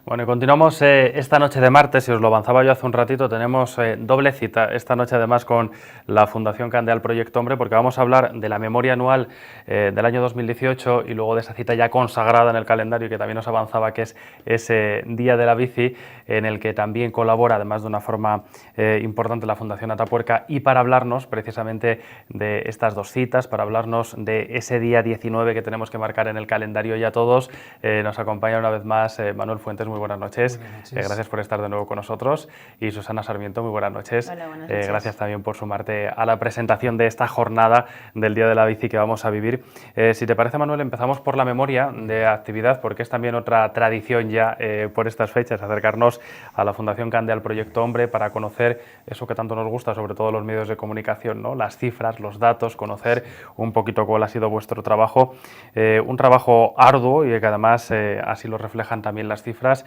Bueno, y continuamos esta noche de martes, y os lo avanzaba yo hace un ratito, tenemos doble cita esta noche además con la Fundación Candeal Proyecto Hombre, porque vamos a hablar de la memoria anual del año 2018 y luego de esa cita ya consagrada en el calendario y que también os avanzaba, que es ese Día de la Bici, en el que también colabora, además de una forma importante, la Fundación Atapuerca, y para hablarnos precisamente de estas dos citas, para hablarnos de ese día 19 que tenemos que marcar en el calendario ya todos, nos acompaña una vez más Manuel Fuentes. Muy buenas noches. Buenas noches. Gracias por estar de nuevo con nosotros. Y Susana Sarmiento, muy buenas noches. Hola, buenas noches. Gracias también por sumarte a la presentación de esta jornada del Día de la Bici que vamos a vivir. Si te parece, Manuel, empezamos por la memoria de actividad, porque es también otra tradición ya por estas fechas, acercarnos a la Fundación Candeal Proyecto Hombre para conocer eso que tanto nos gusta, sobre todo los medios de comunicación, ¿no? Las cifras, los datos, conocer un poquito cuál ha sido vuestro trabajo. Un trabajo arduo y que además así lo reflejan también las cifras,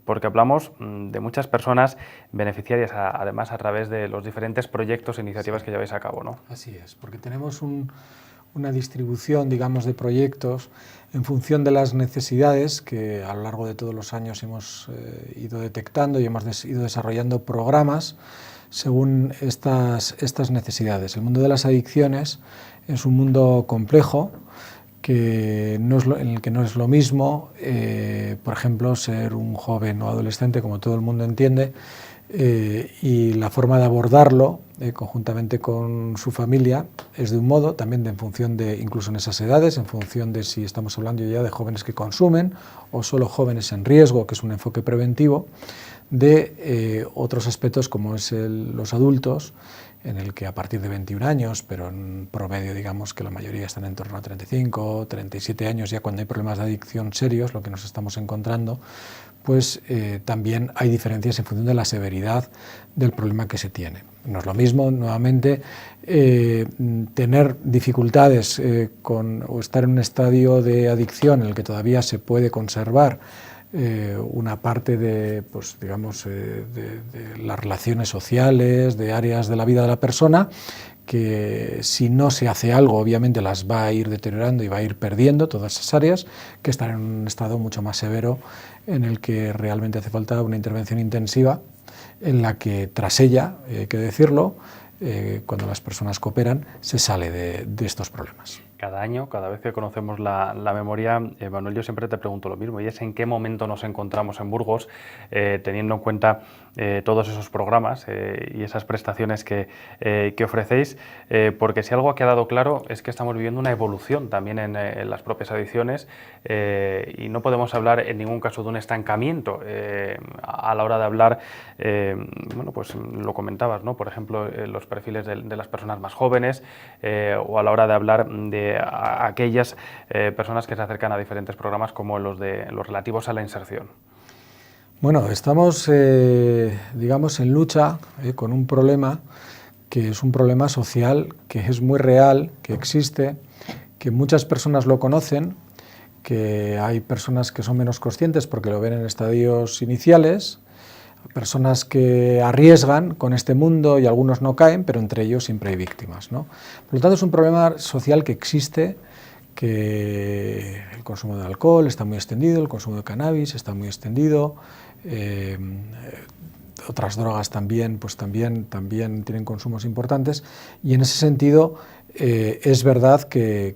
porque hablamos de muchas personas beneficiarias, además a través de los diferentes proyectos e iniciativas que lleváis a cabo, ¿no? Así es, porque tenemos una distribución, digamos, de proyectos en función de las necesidades que a lo largo de todos los años hemos ido detectando y hemos ido desarrollando programas según estas necesidades. El mundo de las adicciones es un mundo complejo, en el que no es lo mismo, por ejemplo, ser un joven o adolescente, como todo el mundo entiende, y la forma de abordarlo conjuntamente con su familia es de un modo, también en función de, incluso en esas edades, en función de si estamos hablando ya de jóvenes que consumen o solo jóvenes en riesgo, que es un enfoque preventivo, de otros aspectos como es los adultos, en el que a partir de 21 años, pero en promedio digamos que la mayoría están en torno a 35, 37 años, ya cuando hay problemas de adicción serios, lo que nos estamos encontrando, pues también hay diferencias en función de la severidad del problema que se tiene. No es lo mismo, nuevamente, tener dificultades o estar en un estadio de adicción en el que todavía se puede conservar una parte de, pues, digamos, de las relaciones sociales, de áreas de la vida de la persona, que si no se hace algo, obviamente las va a ir deteriorando y va a ir perdiendo todas esas áreas, que están en un estado mucho más severo en el que realmente hace falta una intervención intensiva, en la que tras ella, hay que decirlo, cuando las personas cooperan, se sale de estos problemas. Cada año, cada vez que conocemos la memoria, Manuel, yo siempre te pregunto lo mismo, y es en qué momento nos encontramos en Burgos, teniendo en cuenta todos esos programas y esas prestaciones que ofrecéis, porque si algo ha quedado claro es que estamos viviendo una evolución también en las propias adicciones, y no podemos hablar en ningún caso de un estancamiento a la hora de hablar, bueno, pues lo comentabas, ¿no? Por ejemplo, los perfiles de las personas más jóvenes, o a la hora de hablar de a aquellas personas que se acercan a diferentes programas como los relativos a la inserción. Bueno, estamos, digamos, en lucha con un problema que es un problema social, que es muy real, que existe, que muchas personas lo conocen, que hay personas que son menos conscientes porque lo ven en estadios iniciales, personas que arriesgan con este mundo y algunos no caen, pero entre ellos siempre hay víctimas, ¿no? Por lo tanto, es un problema social que existe, que el consumo de alcohol está muy extendido, el consumo de cannabis está muy extendido, otras drogas también, pues también tienen consumos importantes, y en ese sentido es verdad que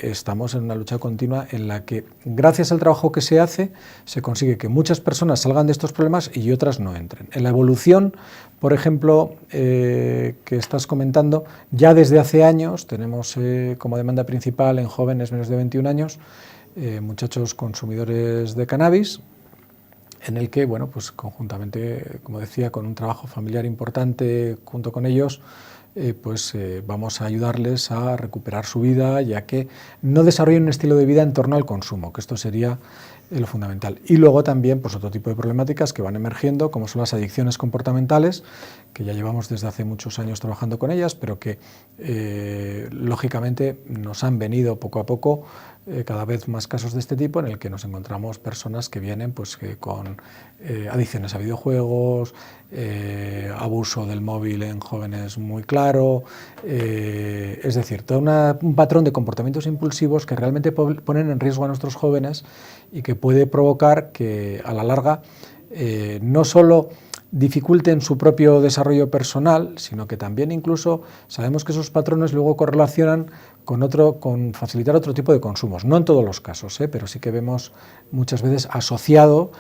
estamos en una lucha continua en la que, gracias al trabajo que se hace, se consigue que muchas personas salgan de estos problemas y otras no entren. En la evolución, por ejemplo, que estás comentando, ya desde hace años tenemos como demanda principal en jóvenes menos de 21 años, muchachos consumidores de cannabis, en el que, bueno, pues conjuntamente, como decía, con un trabajo familiar importante junto con ellos, vamos a ayudarles a recuperar su vida, ya que no desarrollen un estilo de vida en torno al consumo, que esto sería lo fundamental. Y luego también, pues, otro tipo de problemáticas que van emergiendo, como son las adicciones comportamentales, que ya llevamos desde hace muchos años trabajando con ellas, pero que lógicamente nos han venido poco a poco cada vez más casos de este tipo en el que nos encontramos personas que vienen pues, con adicciones a videojuegos, abuso del móvil en jóvenes muy claro, es decir, todo un patrón de comportamientos impulsivos que realmente ponen en riesgo a nuestros jóvenes y que puede provocar que a la larga no solo dificulten su propio desarrollo personal, sino que también incluso sabemos que esos patrones luego correlacionan con facilitar otro tipo de consumos. No en todos los casos, pero sí que vemos muchas veces asociado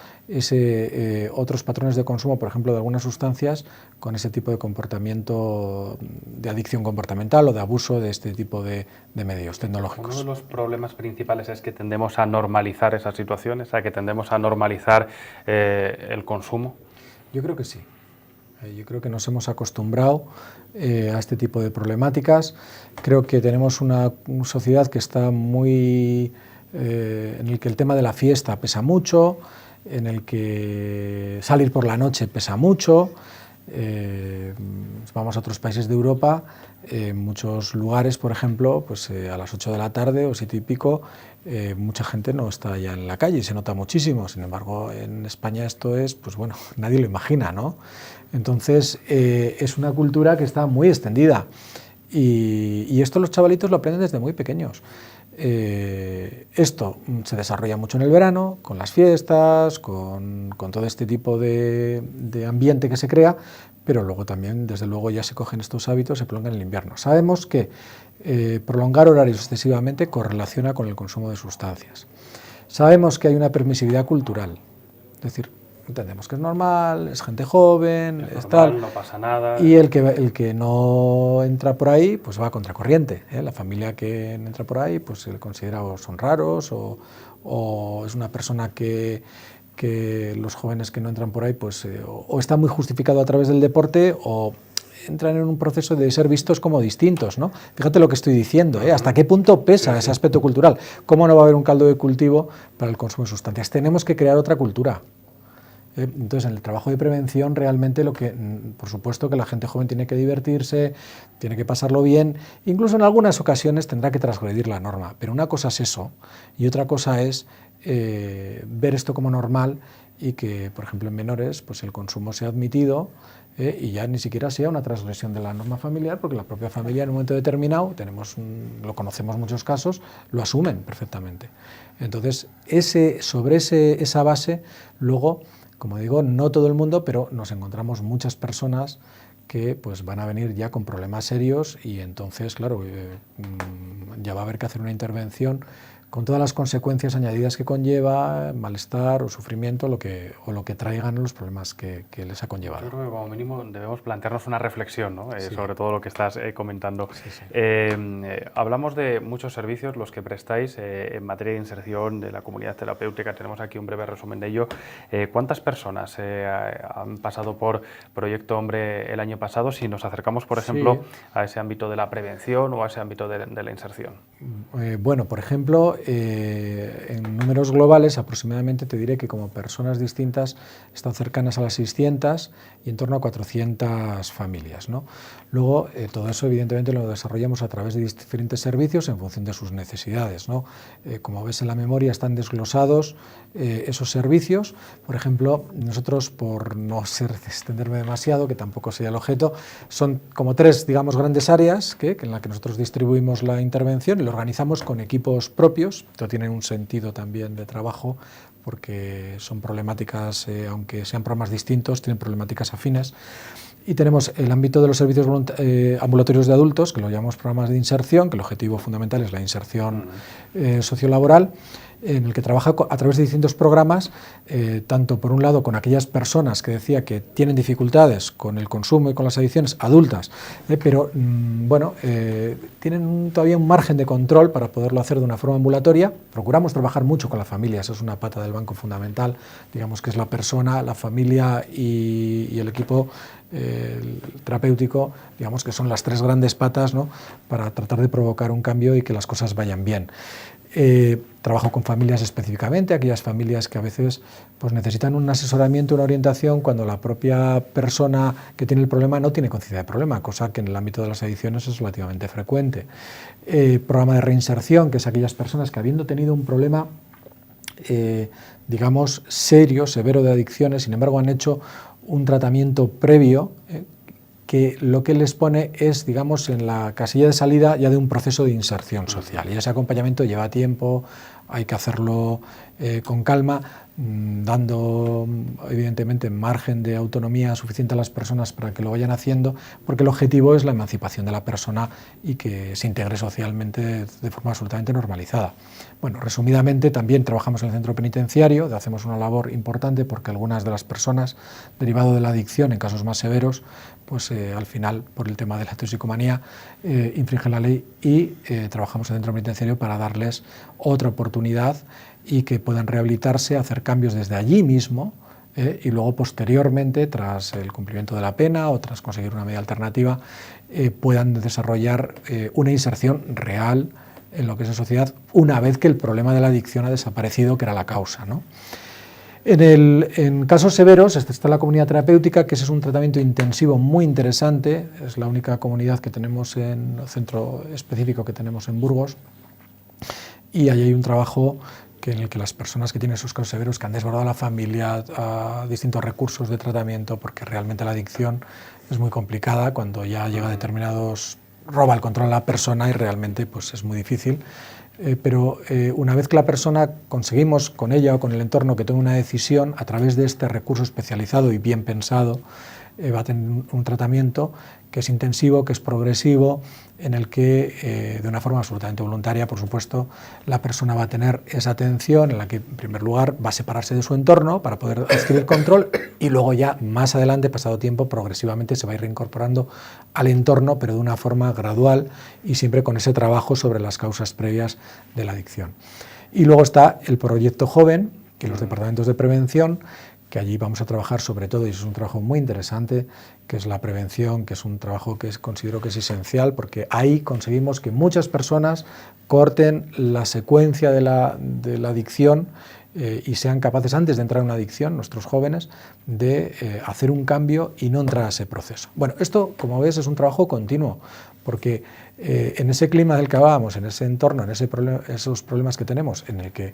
otros patrones de consumo, por ejemplo, de algunas sustancias, con ese tipo de comportamiento de adicción comportamental o de abuso de este tipo de medios tecnológicos. Uno de los problemas principales es que tendemos a normalizar esas situaciones, a que tendemos a normalizar el consumo. Yo creo que sí. Yo creo que nos hemos acostumbrado a este tipo de problemáticas. Creo que tenemos una sociedad que está muy... en el que el tema de la fiesta pesa mucho, en el que salir por la noche pesa mucho. Vamos a otros países de Europa, en muchos lugares, por ejemplo, pues a las 8 de la tarde o 7 y pico, mucha gente no está ya en la calle y se nota muchísimo. Sin embargo, en España esto es, pues bueno, nadie lo imagina, ¿no? Entonces, es una cultura que está muy extendida y esto los chavalitos lo aprenden desde muy pequeños. Esto se desarrolla mucho en el verano, con las fiestas, con todo este tipo de ambiente que se crea, pero luego también, desde luego, ya se cogen estos hábitos, se prolongan en el invierno. Sabemos que prolongar horarios excesivamente correlaciona con el consumo de sustancias. Sabemos que hay una permisividad cultural, es decir, entendemos que es normal, es gente joven, es normal, tal, no pasa nada. Y el que no entra por ahí, pues va a contracorriente. La familia que entra por ahí, pues se le considera o son raros o es una persona que los jóvenes que no entran por ahí, pues o está muy justificado a través del deporte o entran en un proceso de ser vistos como distintos, ¿no? Fíjate lo que estoy diciendo, ¿hasta qué punto pesa ese aspecto cultural? ¿Cómo no va a haber un caldo de cultivo para el consumo de sustancias? Tenemos que crear otra cultura. Entonces, en el trabajo de prevención, realmente por supuesto que la gente joven tiene que divertirse, tiene que pasarlo bien, incluso en algunas ocasiones tendrá que transgredir la norma, pero una cosa es eso y otra cosa es ver esto como normal y que, por ejemplo, en menores, pues el consumo sea admitido y ya ni siquiera sea una transgresión de la norma familiar, porque la propia familia en un momento determinado, lo conocemos muchos casos, lo asumen perfectamente. Entonces, sobre esa base, luego, como digo, no todo el mundo, pero nos encontramos muchas personas que pues, van a venir ya con problemas serios y entonces, claro, ya va a haber que hacer una intervención con todas las consecuencias añadidas que conlleva, malestar o sufrimiento, o lo que traigan los problemas que les ha conllevado. Yo creo que como mínimo debemos plantearnos una reflexión, ¿no? Sí. Sobre todo lo que estás comentando. Sí, sí. Hablamos de muchos servicios, los que prestáis en materia de inserción de la comunidad terapéutica. Tenemos aquí un breve resumen de ello. ¿Cuántas personas han pasado por Proyecto Hombre el año pasado? Si nos acercamos, por ejemplo, a ese ámbito de la prevención o a ese ámbito de la inserción. Bueno, por ejemplo, en números globales aproximadamente te diré que como personas distintas están cercanas a las 600 y en torno a 400 familias, ¿no? Luego, todo eso evidentemente lo desarrollamos a través de diferentes servicios en función de sus necesidades, ¿no? Como ves en la memoria están desglosados esos servicios. Por ejemplo, nosotros, por no extenderme demasiado, que tampoco sería el objeto, son como 3, digamos, grandes áreas en las que nosotros distribuimos la intervención y lo organizamos con equipos propios. Esto tiene un sentido también de trabajo porque son problemáticas, aunque sean programas distintos, tienen problemáticas afines. Y tenemos el ámbito de los servicios ambulatorios de adultos, que lo llamamos programas de inserción, que el objetivo fundamental es la inserción sociolaboral, en el que trabaja a través de distintos programas, tanto por un lado con aquellas personas que decía que tienen dificultades con el consumo y con las adicciones adultas, pero tienen todavía un margen de control para poderlo hacer de una forma ambulatoria. Procuramos trabajar mucho con la familia, eso es una pata del banco fundamental, digamos que es la persona, la familia y el equipo terapéutico, digamos que son las 3 grandes patas, ¿no?, para tratar de provocar un cambio y que las cosas vayan bien. Trabajo con familias específicamente, aquellas familias que a veces pues, necesitan un asesoramiento, una orientación, cuando la propia persona que tiene el problema no tiene conciencia de problema, cosa que en el ámbito de las adicciones es relativamente frecuente. Programa de reinserción, que es aquellas personas que habiendo tenido un problema digamos serio, severo de adicciones, sin embargo han hecho un tratamiento previo que lo que les pone es, digamos, en la casilla de salida ya de un proceso de inserción social. Y ese acompañamiento lleva tiempo, hay que hacerlo con calma, dando evidentemente margen de autonomía suficiente a las personas para que lo vayan haciendo, porque el objetivo es la emancipación de la persona y que se integre socialmente de forma absolutamente normalizada. Bueno, resumidamente también trabajamos en el centro penitenciario, hacemos una labor importante porque algunas de las personas derivado de la adicción en casos más severos, pues al final por el tema de la toxicomanía infringen la ley y trabajamos en el centro penitenciario para darles otra oportunidad y que puedan rehabilitarse, hacer cambios desde allí mismo y luego posteriormente, tras el cumplimiento de la pena o tras conseguir una medida alternativa, puedan desarrollar una inserción real en lo que es la sociedad una vez que el problema de la adicción ha desaparecido, que era la causa, ¿no? En casos severos está la comunidad terapéutica, que ese es un tratamiento intensivo muy interesante, es la única comunidad que tenemos en el centro específico que tenemos en Burgos, y ahí hay un trabajo en el que las personas que tienen esos casos severos, que han desbordado a la familia, a distintos recursos de tratamiento, porque realmente la adicción es muy complicada, cuando ya llega a determinados, roba el control a la persona y realmente pues, es muy difícil. Pero una vez que la persona conseguimos con ella o con el entorno que tome una decisión, a través de este recurso especializado y bien pensado, va a tener un tratamiento que es intensivo, que es progresivo, en el que de una forma absolutamente voluntaria, por supuesto, la persona va a tener esa atención en la que, en primer lugar, va a separarse de su entorno para poder adquirir control y luego ya más adelante, pasado tiempo, progresivamente se va a ir reincorporando al entorno, pero de una forma gradual y siempre con ese trabajo sobre las causas previas de la adicción. Y luego está el proyecto joven, que los departamentos de prevención, que allí vamos a trabajar sobre todo, y eso es un trabajo muy interesante, que es la prevención, que es un trabajo que considero que es esencial, porque ahí conseguimos que muchas personas corten la secuencia de la adicción y sean capaces, antes de entrar en una adicción, nuestros jóvenes, de hacer un cambio y no entrar a ese proceso. Bueno, esto, como ves, es un trabajo continuo, porque en ese clima del que hablábamos, en ese entorno, en esos problemas que tenemos, en el que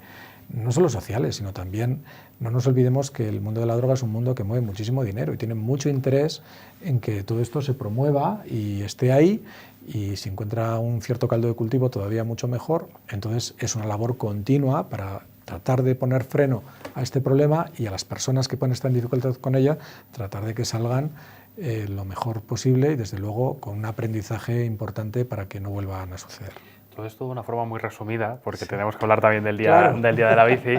no solo sociales, sino también no nos olvidemos que el mundo de la droga es un mundo que mueve muchísimo dinero y tiene mucho interés en que todo esto se promueva y esté ahí, y si encuentra un cierto caldo de cultivo todavía mucho mejor. Entonces es una labor continua para tratar de poner freno a este problema y a las personas que pueden estar en dificultad con ella, tratar de que salgan lo mejor posible y desde luego con un aprendizaje importante para que no vuelvan a suceder. Todo esto de una forma muy resumida, porque tenemos que hablar también del día de la bici.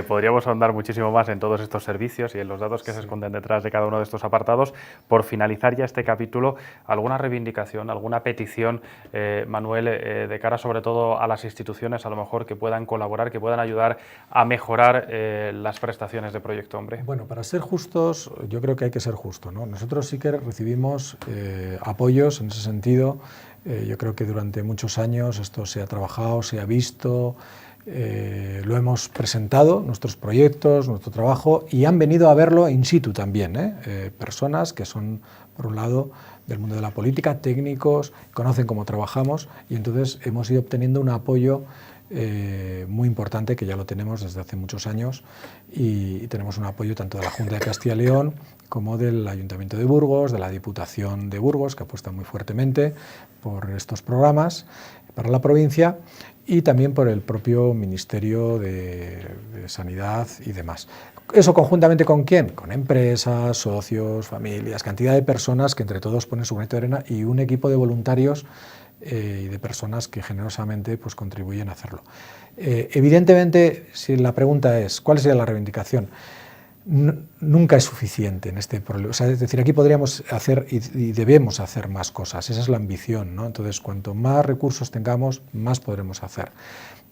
Podríamos ahondar muchísimo más en todos estos servicios y en los datos que se esconden detrás de cada uno de estos apartados. Por finalizar ya este capítulo, ¿alguna reivindicación, alguna petición, Manuel, de cara sobre todo a las instituciones, a lo mejor, que puedan colaborar, que puedan ayudar a mejorar las prestaciones de Proyecto Hombre? Bueno, para ser justos, yo creo que hay que ser justo, ¿no? Nosotros sí que recibimos apoyos en ese sentido. Yo creo que durante muchos años esto se ha trabajado, se ha visto, lo hemos presentado, nuestros proyectos, nuestro trabajo, y han venido a verlo in situ también, personas que son, por un lado, del mundo de la política, técnicos, conocen cómo trabajamos, y entonces hemos ido obteniendo un apoyo muy importante, que ya lo tenemos desde hace muchos años, y tenemos un apoyo tanto de la Junta de Castilla y León como del Ayuntamiento de Burgos, de la Diputación de Burgos, que apuesta muy fuertemente por estos programas para la provincia, y también por el propio Ministerio de Sanidad y demás. ¿Eso conjuntamente con quién? Con empresas, socios, familias, cantidad de personas que entre todos ponen su granito de arena, y un equipo de voluntarios y de personas que generosamente pues, contribuyen a hacerlo. Evidentemente, si la pregunta es ¿cuál sería la reivindicación? Nunca es suficiente en este problema. O sea, es decir, aquí podríamos hacer y debemos hacer más cosas. Esa es la ambición, ¿no? Entonces, cuanto más recursos tengamos, más podremos hacer.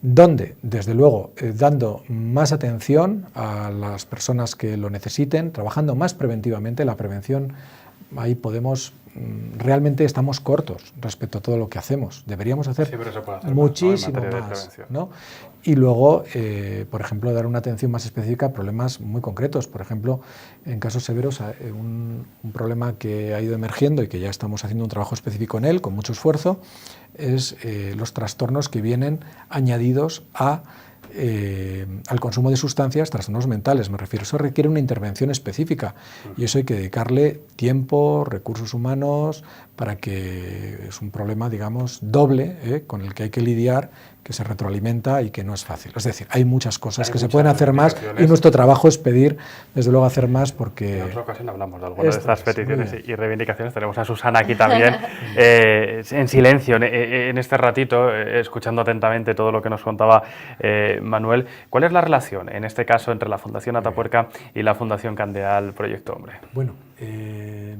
¿Dónde? Desde luego, dando más atención a las personas que lo necesiten, trabajando más preventivamente. La prevención, ahí podemos realmente estamos cortos respecto a todo lo que hacemos. Deberíamos hacer muchísimo más, ¿no? Y luego, por ejemplo, dar una atención más específica a problemas muy concretos. Por ejemplo, en casos severos, un problema que ha ido emergiendo y que ya estamos haciendo un trabajo específico en él, con mucho esfuerzo, es los trastornos que vienen añadidos al consumo de sustancias, trastornos mentales, me refiero. Eso requiere una intervención específica y eso hay que dedicarle tiempo, recursos humanos, para que es un problema, digamos, doble, con el que hay que lidiar, que se retroalimenta y que no es fácil. Es decir, hay muchas cosas que se pueden hacer más y nuestro trabajo es pedir, desde luego, hacer más porque... En otra ocasión hablamos de algunas de estas peticiones y reivindicaciones. Tenemos a Susana aquí también, en silencio, en este ratito, escuchando atentamente todo lo que nos contaba Manuel. ¿Cuál es la relación, en este caso, entre la Fundación Atapuerca y la Fundación Candeal Proyecto Hombre? Bueno,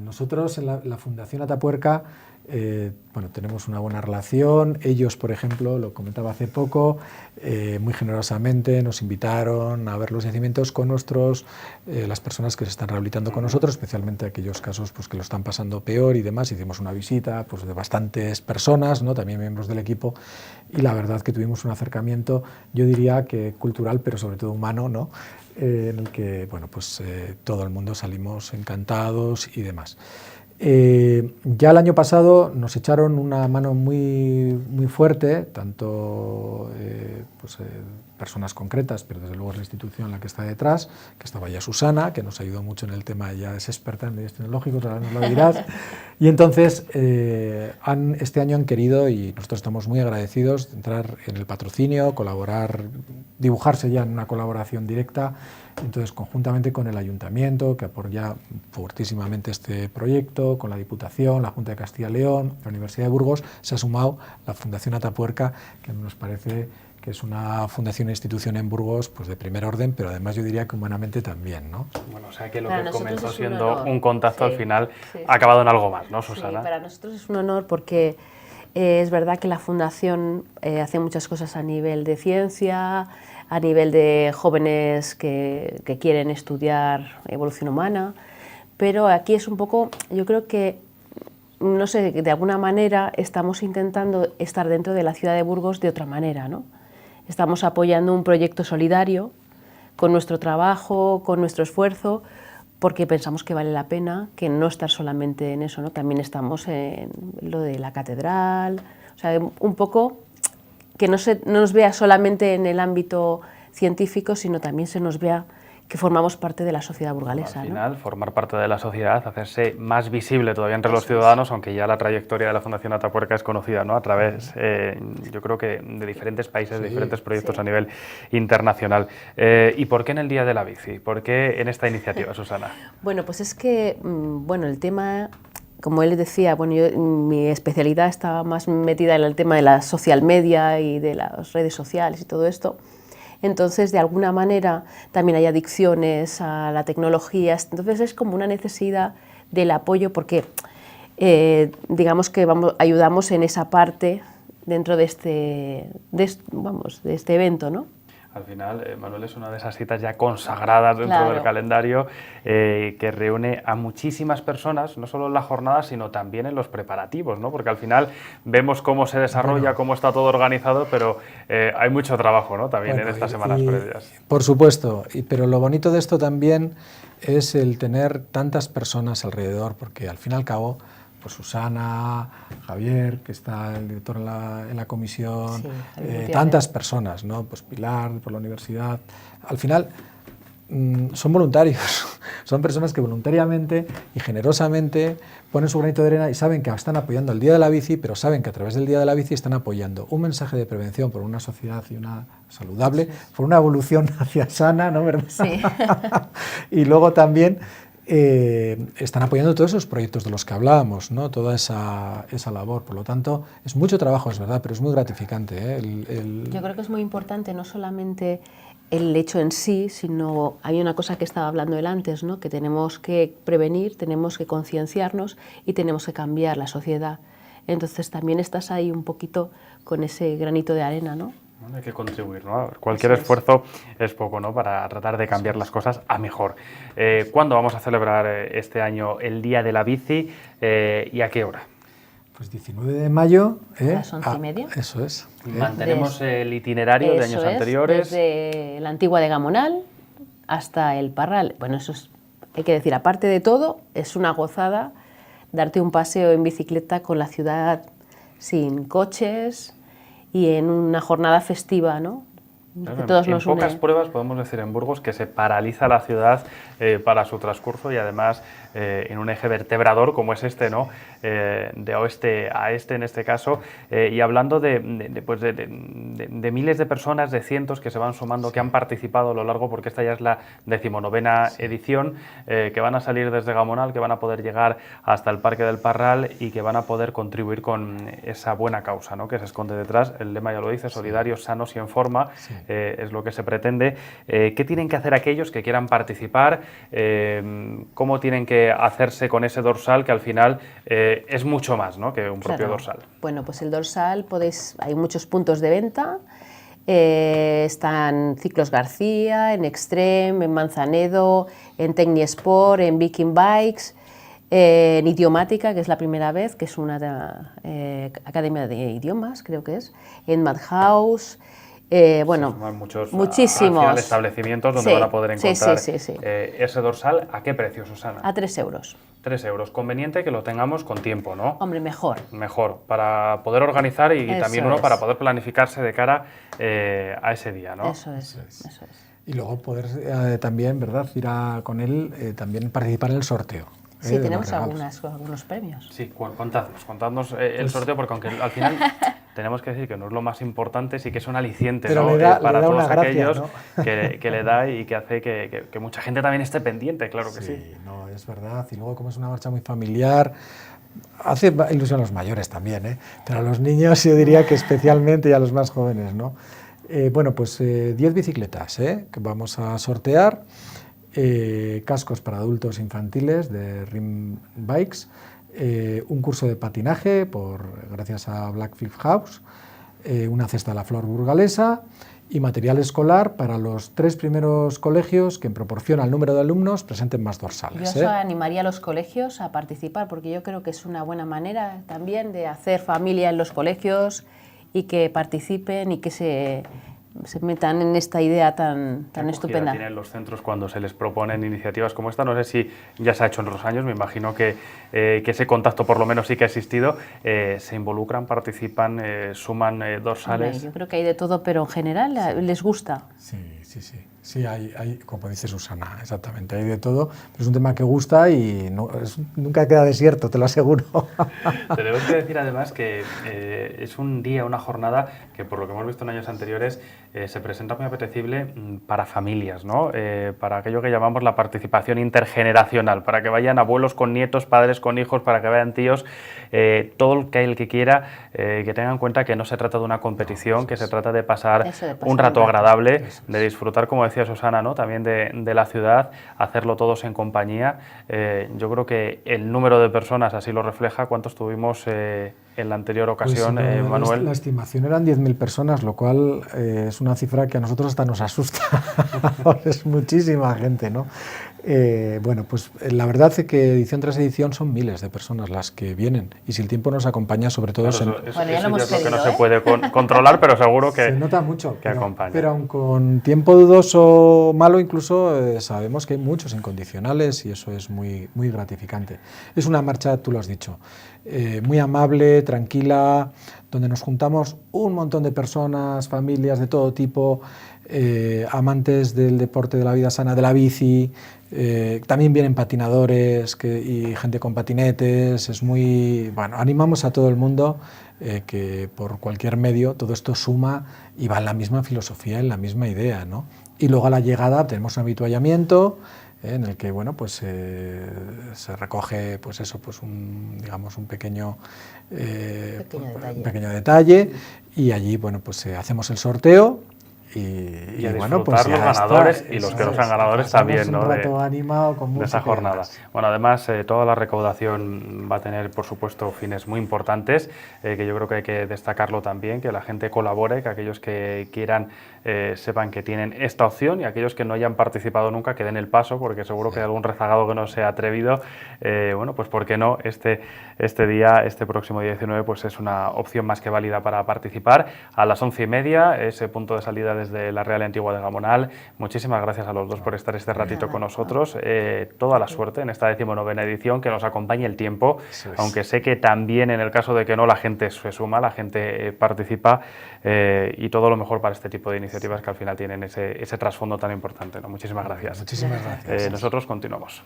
nosotros en la Fundación Atapuerca tenemos una buena relación. Ellos, por ejemplo, lo comentaba hace poco, muy generosamente nos invitaron a ver los yacimientos con las personas que se están rehabilitando con nosotros, especialmente aquellos casos pues, que lo están pasando peor y demás. Hicimos una visita pues, de bastantes personas, ¿no? También miembros del equipo, y la verdad que tuvimos un acercamiento, yo diría que cultural, pero sobre todo humano, ¿no? En el que todo el mundo salimos encantados y demás. Ya el año pasado nos echaron una mano muy fuerte, tanto personas concretas, pero desde luego es la institución la que está detrás, que estaba ya Susana, que nos ayudó mucho en el tema, ella es experta en medios tecnológicos, ahora nos lo dirás, y entonces este año han querido, y nosotros estamos muy agradecidos, de entrar en el patrocinio, colaborar, dibujarse ya en una colaboración directa. Entonces, conjuntamente con el Ayuntamiento, que apoya fuertísimamente este proyecto, con la Diputación, la Junta de Castilla y León, la Universidad de Burgos, se ha sumado la Fundación Atapuerca, que nos parece que es una fundación e institución en Burgos pues de primer orden, pero además yo diría que humanamente también, ¿no? Bueno, o sea que lo que comenzó siendo un contacto al final ha acabado en algo más, ¿no, Susana? Sí, para nosotros es un honor porque es verdad que la Fundación hace muchas cosas a nivel de ciencia, a nivel de jóvenes que quieren estudiar evolución humana, pero aquí es un poco, yo creo que, no sé, de alguna manera estamos intentando estar dentro de la ciudad de Burgos de otra manera, ¿no? Estamos apoyando un proyecto solidario con nuestro trabajo, con nuestro esfuerzo, porque pensamos que vale la pena, que no estar solamente en eso, ¿no? También estamos en lo de la catedral, o sea, un poco que no nos vea solamente en el ámbito científico, sino también se nos vea que formamos parte de la sociedad burgalesa. Al final, ¿no? Formar parte de la sociedad, hacerse más visible todavía entre los ciudadanos, aunque ya la trayectoria de la Fundación Atapuerca es conocida, ¿no? A través, yo creo que de diferentes países, de diferentes proyectos a nivel internacional. ¿Y por qué en el Día de la Bici? ¿Por qué en esta iniciativa, Susana? Bueno, pues es que, el tema... Como él decía, mi especialidad estaba más metida en el tema de la social media y de las redes sociales y todo esto. Entonces, de alguna manera, también hay adicciones a la tecnología. Entonces, es como una necesidad del apoyo porque, digamos que ayudamos en esa parte dentro de este evento, ¿no? Al final, Manuel, es una de esas citas ya consagradas dentro del calendario que reúne a muchísimas personas, no solo en la jornada, sino también en los preparativos, ¿no? Porque al final vemos cómo se desarrolla, cómo está todo organizado, pero hay mucho trabajo, ¿no? También en estas semanas previas. Por supuesto, pero lo bonito de esto también es el tener tantas personas alrededor, porque al fin y al cabo, pues Susana, Javier, que está el director en la comisión, tantas personas, ¿no? Pues Pilar, por la universidad. Al final son voluntarios, son personas que voluntariamente y generosamente ponen su granito de arena y saben que están apoyando el Día de la Bici, pero saben que a través del Día de la Bici están apoyando un mensaje de prevención por una sociedad y una saludable, por una evolución hacia sana, ¿no? ¿Verdad? Sí. Y luego también están apoyando todos esos proyectos de los que hablábamos, ¿no? Toda esa labor. Por lo tanto, es mucho trabajo, es verdad, pero es muy gratificante, ¿eh? Yo creo que es muy importante no solamente el hecho en sí, sino hay una cosa que estaba hablando él antes, ¿no? Que tenemos que prevenir, tenemos que concienciarnos y tenemos que cambiar la sociedad. Entonces también estás ahí un poquito con ese granito de arena, ¿no? Hay que contribuir, ¿no? Cualquier esfuerzo es poco, ¿no? Para tratar de cambiar las cosas a mejor. ¿Cuándo vamos a celebrar este año el Día de la Bici y a qué hora? Pues 19 de mayo. A las 11:30. Eso es. Mantenemos el itinerario de años anteriores. Desde la antigua de Gamonal hasta el Parral. Bueno, eso es, hay que decir, aparte de todo, es una gozada darte un paseo en bicicleta con la ciudad sin coches y en una jornada festiva, ¿no? Claro, Que todos en nos pocas une. pruebas podemos decir en Burgos que se paraliza la ciudad para su transcurso y además en un eje vertebrador como es este, ¿no? De oeste a este en este caso, y hablando de miles de personas, de cientos que se van sumando, que han participado a lo largo, porque esta ya es la 19ª edición, que van a salir desde Gamonal, que van a poder llegar hasta el Parque del Parral y que van a poder contribuir con esa buena causa, ¿no? Que se esconde detrás. El lema ya lo dice, solidarios, sanos y en forma. Sí. Es lo que se pretende. ¿Qué tienen que hacer aquellos que quieran participar? ¿Cómo tienen que hacerse con ese dorsal que al final es mucho más, ¿no? Que un propio dorsal? Bueno, pues el dorsal hay muchos puntos de venta. Están Ciclos García, en Extreme, en Manzanedo, en Tecnisport, en Viking Bikes, en Idiomática, que es la primera vez, que es una academia de idiomas, creo que es, en Madhouse. Bueno, muchísimos establecimientos donde van a poder encontrar ese dorsal. ¿A qué precio, Susana? A 3 euros. 3 euros. Conveniente que lo tengamos con tiempo, ¿no? Hombre, mejor. Mejor, para poder organizar y también uno para poder planificarse de cara a ese día, ¿no? Eso es. Y luego poder también, ¿verdad?, ir con él, también participar en el sorteo. Sí, tenemos algunos premios. Sí, contadnos el sorteo, porque aunque al final tenemos que decir que no es lo más importante, sí que es un aliciente, ¿no? Para todos aquellos, ¿no? que le da y que hace que mucha gente también esté pendiente, claro que sí. Sí, no, es verdad. Y luego, como es una marcha muy familiar, hace ilusión a los mayores también, ¿eh? Pero a los niños yo diría que especialmente y a los más jóvenes, ¿no? Bueno, pues 10 bicicletas, que vamos a sortear. Cascos para adultos infantiles de Rim Bikes, un curso de patinaje gracias a Blackflip House, una cesta de la flor burgalesa y material escolar para los 3 primeros colegios que en proporción al número de alumnos presenten más dorsales. Yo animaría a los colegios a participar porque yo creo que es una buena manera también de hacer familia en los colegios y que participen y que se metan en esta idea tan estupenda. Tienen los centros cuando se les proponen iniciativas como esta? No sé si ya se ha hecho en los años, me imagino que ese contacto por lo menos sí que ha existido. ¿Se involucran, participan, suman dorsales? Yo creo que hay de todo, pero en general les gusta. Sí, hay, como dice Susana, exactamente, hay de todo, pero es un tema que gusta y nunca queda desierto, te lo aseguro. Tenemos que decir además que es un día, una jornada que por lo que hemos visto en años anteriores se presenta muy apetecible para familias, ¿no? Para aquello que llamamos la participación intergeneracional, para que vayan abuelos con nietos, padres con hijos, para que vayan tíos, todo el que quiera, que tenga en cuenta que no se trata de una competición, que se trata de pasar un rato agradable, de disfrutar, como decía Susana, ¿no? También de la ciudad, hacerlo todos en compañía. Yo creo que el número de personas así lo refleja. ¿Cuántos tuvimos en la anterior ocasión, Manuel? La estimación eran 10.000 personas, lo cual es una cifra que a nosotros hasta nos asusta. Es muchísima gente, ¿no? Bueno, pues la verdad es que edición tras edición son miles de personas las que vienen y si el tiempo nos acompaña, sobre todo... Claro, eso ya es lo que no se puede controlar, pero seguro que... Se nota mucho, que acompaña. Pero aun con tiempo dudoso malo incluso, sabemos que hay muchos incondicionales y eso es muy, muy gratificante. Es una marcha, tú lo has dicho, muy amable, tranquila, donde nos juntamos un montón de personas, familias de todo tipo, amantes del deporte, de la vida sana, de la bici, también vienen patinadores y gente con patinetes. Es muy... Bueno, animamos a todo el mundo que por cualquier medio todo esto suma y va en la misma filosofía, en la misma idea, ¿no? Y luego a la llegada tenemos un habituallamiento en el que, bueno, pues se recoge, pues eso, pues un pequeño detalle y allí, bueno, pues hacemos el sorteo Y a bueno, disfrutar pues los ya ganadores está, y los eso que no es, sean ganadores pasamos también, ¿no? un rato animado con de esa música y jornada. demás. Bueno, además, toda la recaudación va a tener, por supuesto, fines muy importantes, que yo creo que hay que destacarlo también, que la gente colabore, que aquellos que quieran sepan que tienen esta opción, y aquellos que no hayan participado nunca que den el paso, porque seguro que hay algún rezagado que no se ha atrevido. Bueno, pues ¿por qué no? Este próximo día 19, pues es una opción más que válida para participar. A las 11:30, ese punto de salida desde la Real Antigua de Gamonal. Muchísimas gracias a los dos por estar este ratito con nosotros. Toda la suerte en esta 19ª edición, que nos acompañe el tiempo, aunque sé que también en el caso de que no, la gente se suma, la gente participa, y todo lo mejor para este tipo de iniciativas que al final tienen ese trasfondo tan importante, ¿no? Muchísimas gracias. Muchísimas gracias. Nosotros continuamos.